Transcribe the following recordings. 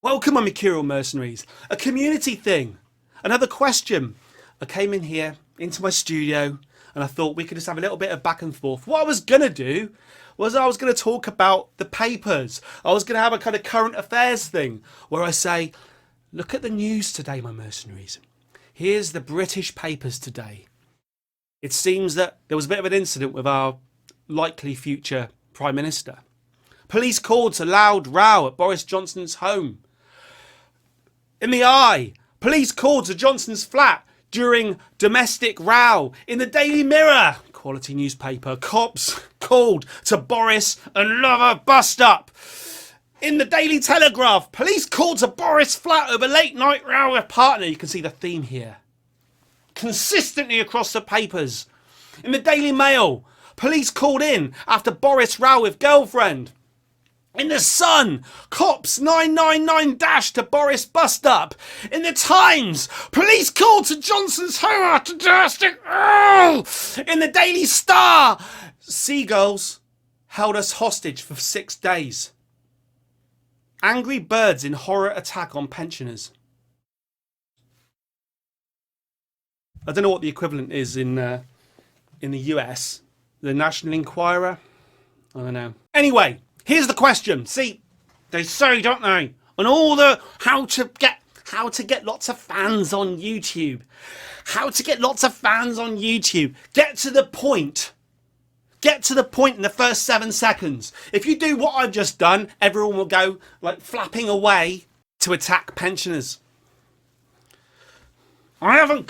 Welcome, my Mercurial mercenaries. A community thing. Another question. I came in here, into my studio, and I thought we could just have a little bit of back and forth. What I was going to do was I was going to talk about the papers. I was going to have a kind of current affairs thing where I say, look at the news today, my mercenaries. Here's the British papers today. It seems that there was a bit of an incident with our likely future Prime Minister. Police called to loud row at Boris Johnson's home. In the Eye, police called to Johnson's flat during domestic row. In the Daily Mirror, quality newspaper, cops called to Boris and lover bust up. In the Daily Telegraph, police called to Boris' flat over late night row with partner. You can see the theme here. Consistently across the papers. In the Daily Mail, police called in after Boris row with girlfriend. In the Sun, cops 999 dash to Boris bust up. In the Times, police called to Johnson's home after domestic. In the Daily Star, seagulls held us hostage for 6 days. Angry birds in horror attack on pensioners. I don't know what the equivalent is in the US. The National Enquirer? I don't know. Anyway. Here's the question. See, they say, don't they, on all the how to get lots of fans on YouTube. How to get lots of fans on YouTube. Get to the point. Get to the point in the first 7 seconds. If you do what I've just done, everyone will go like flapping away to attack pensioners. I haven't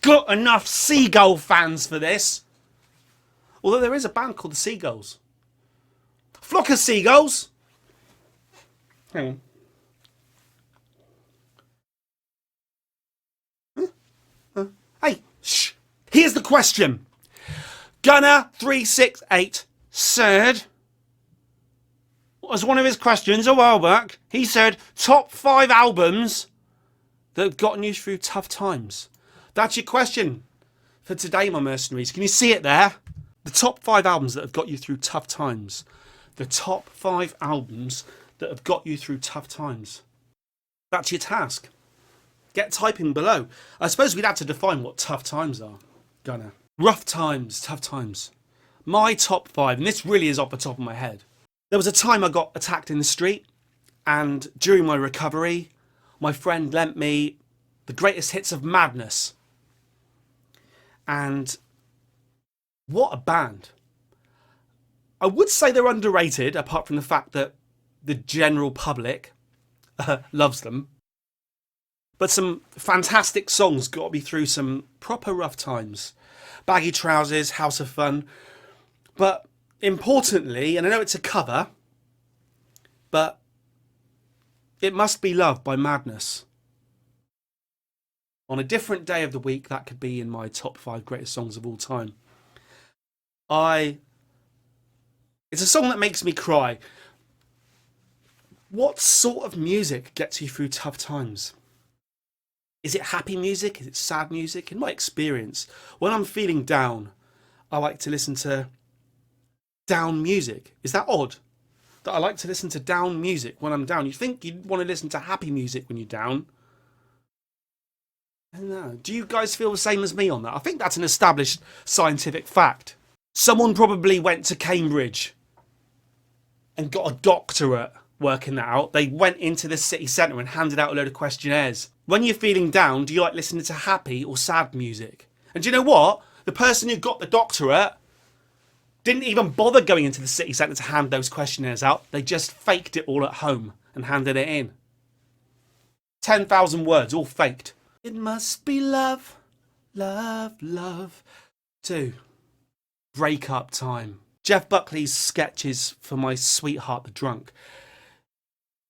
got enough Seagull fans for this. Although there is a band called the Seagulls. Flock of seagulls. Hang on. Hey, shh. Here's the question. Gunner368 said, as one of his questions a while back, he said, top 5 albums that have gotten you through tough times. That's your question for today, my mercenaries. Can you see it there? The top 5 albums that have got you through tough times. The top 5 albums that have got you through tough times. That's your task. Get typing below. I suppose we'd have to define what tough times are. Gunner. Rough times, tough times. My top 5, and this really is off the top of my head. There was a time I got attacked in the street, and during my recovery, my friend lent me the greatest hits of Madness. And what a band. I would say they're underrated, apart from the fact that the general public loves them. But some fantastic songs got me through some proper rough times. Baggy Trousers, House of Fun. But importantly, and I know it's a cover, but It Must Be Love by Madness. On a different day of the week, that could be in my top 5 greatest songs of all time. It's a song that makes me cry. What sort of music gets you through tough times? Is it happy music? Is it sad music? In my experience, when I'm feeling down, I like to listen to down music. Is that odd? That I like to listen to down music when I'm down. You think you'd want to listen to happy music when you're down? I don't know. Do you guys feel the same as me on that? I think that's an established scientific fact. Someone probably went to Cambridge and got a doctorate working that out. They went into the city centre and handed out a load of questionnaires. When you're feeling down, do you like listening to happy or sad music? And do you know what? The person who got the doctorate didn't even bother going into the city centre to hand those questionnaires out. They just faked it all at home and handed it in. 10,000 words, all faked. It must be love, love, love. 2. Breakup time. Jeff Buckley's sketches for My Sweetheart the Drunk.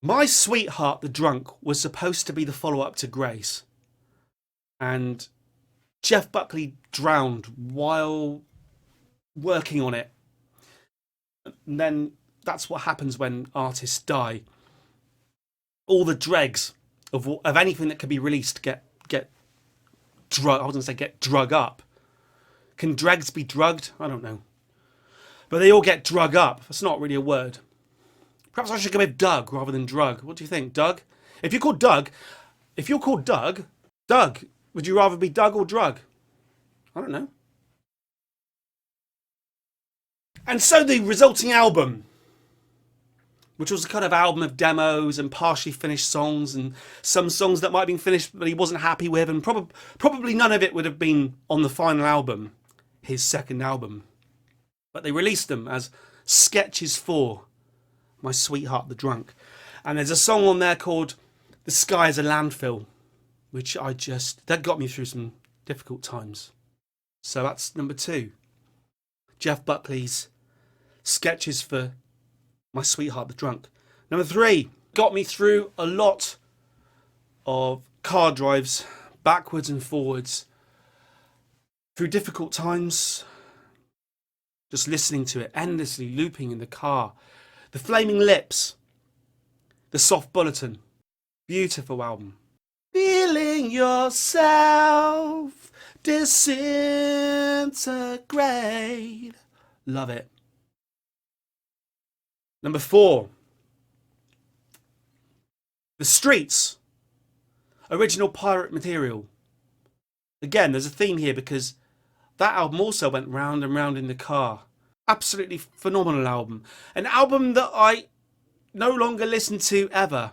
My Sweetheart the Drunk was supposed to be the follow-up to Grace. And Jeff Buckley drowned while working on it. And then that's what happens when artists die. All the dregs of anything that can be released get drug. I was going to say get drug up. Can dregs be drugged? I don't know. But they all get drug up. That's not really a word. Perhaps I should go with Doug rather than Drug. What do you think, Doug? If you're called Doug, Doug, would you rather be Doug or Drug? I don't know. And so the resulting album, which was a kind of album of demos and partially finished songs and some songs that might have been finished but he wasn't happy with, and probably none of it would have been on the final album, his second album. But they released them as sketches for My Sweetheart the Drunk. And there's a song on there called The Sky is a Landfill, which that got me through some difficult times. So that's number 2. Jeff Buckley's sketches for My Sweetheart the Drunk. Number 3, got me through a lot of car drives, backwards and forwards, through difficult times, just listening to it, endlessly looping in the car. The Flaming Lips, The Soft Bulletin, beautiful album. Feeling yourself disintegrate. Love it. Number 4, The Streets, original pirate material. Again, there's a theme here because that album also went round and round in the car. Absolutely phenomenal album. An album that I no longer listen to ever.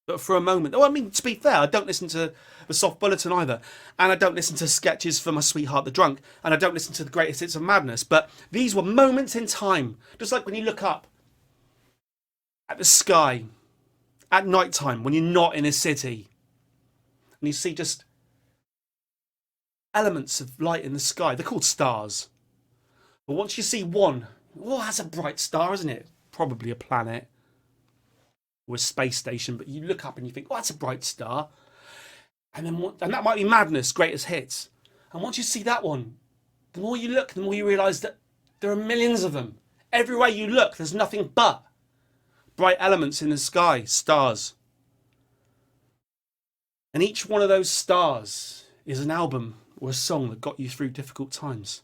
But for a moment. Oh, I mean, to be fair, I don't listen to The Soft Bulletin either. And I don't listen to sketches for My Sweetheart the Drunk. And I don't listen to The Greatest Hits of Madness. But these were moments in time. Just like when you look up at the sky at night time when you're not in a city. And you see just elements of light in the sky. They're called stars. But once you see one, oh, that's a bright star, isn't it? Probably a planet or a space station. But you look up and you think, oh, that's a bright star. And that might be Madness, Greatest Hits. And once you see that one, the more you look, the more you realise that there are millions of them. Everywhere you look, there's nothing but bright elements in the sky, stars. And each one of those stars is an album or a song that got you through difficult times.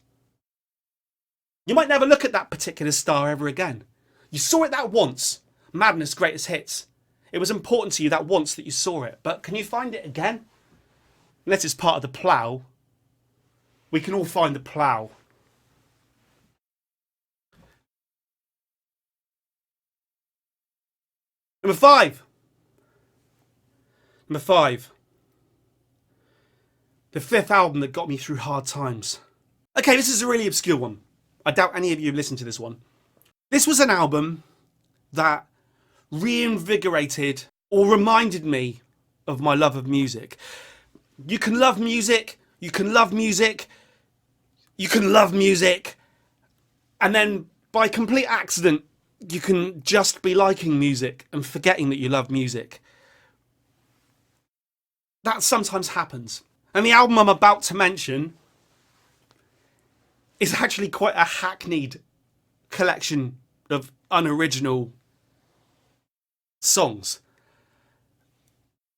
You might never look at that particular star ever again. You saw it that once, Madness, Greatest Hits. It was important to you that once that you saw it. But can you find it again? Unless it's part of the plough. We can all find the plough. Number 5. Number 5. The 5th album that got me through hard times. Okay, this is a really obscure one. I doubt any of you have listened to this one. This was an album that reinvigorated or reminded me of my love of music. You can love music, you can love music, you can love music, and then by complete accident, you can just be liking music and forgetting that you love music. That sometimes happens. And the album I'm about to mention is actually quite a hackneyed collection of unoriginal songs.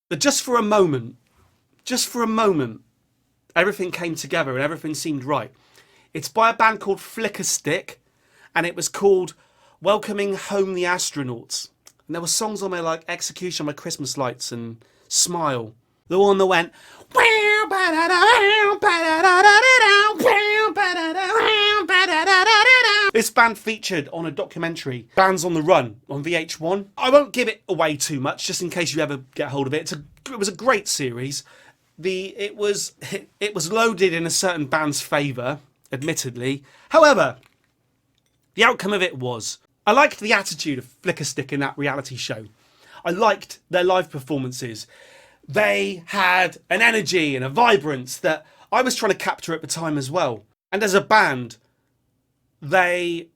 But just for a moment, everything came together and everything seemed right. It's by a band called Flicker Stick, and it was called Welcoming Home the Astronauts. And there were songs on there like Execution by Christmas Lights and Smile. The one that went... This band featured on a documentary, Bands on the Run, on VH1. I won't give it away too much, just in case you ever get hold of it. It was a great series. It was loaded in a certain band's favour, admittedly. However, the outcome of it was, I liked the attitude of Flicker Stick in that reality show. I liked their live performances. They had an energy and a vibrance that I was trying to capture at the time as well. And as a band, they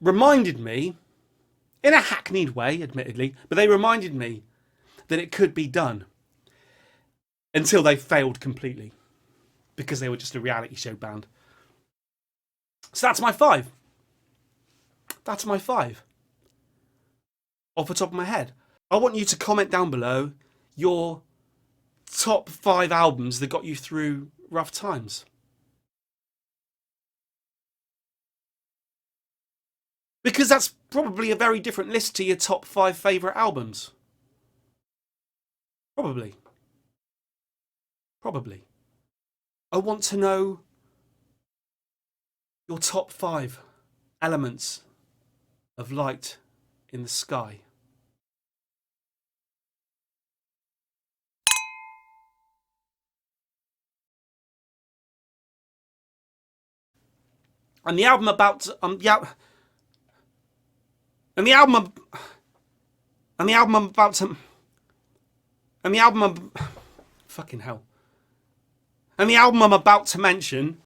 reminded me, in a hackneyed way, admittedly, but they reminded me that it could be done. Until they failed completely. Because they were just a reality show band. So that's my 5. That's my 5. Off the top of my head. I want you to comment down below your top 5 albums that got you through rough times. Because that's probably a very different list to your top 5 favourite albums. Probably. Probably. I want to know your top 5 elements of light in the sky. And the album about to, and the album I'm about to, and the album I'm, fucking hell, and the album I'm about to mention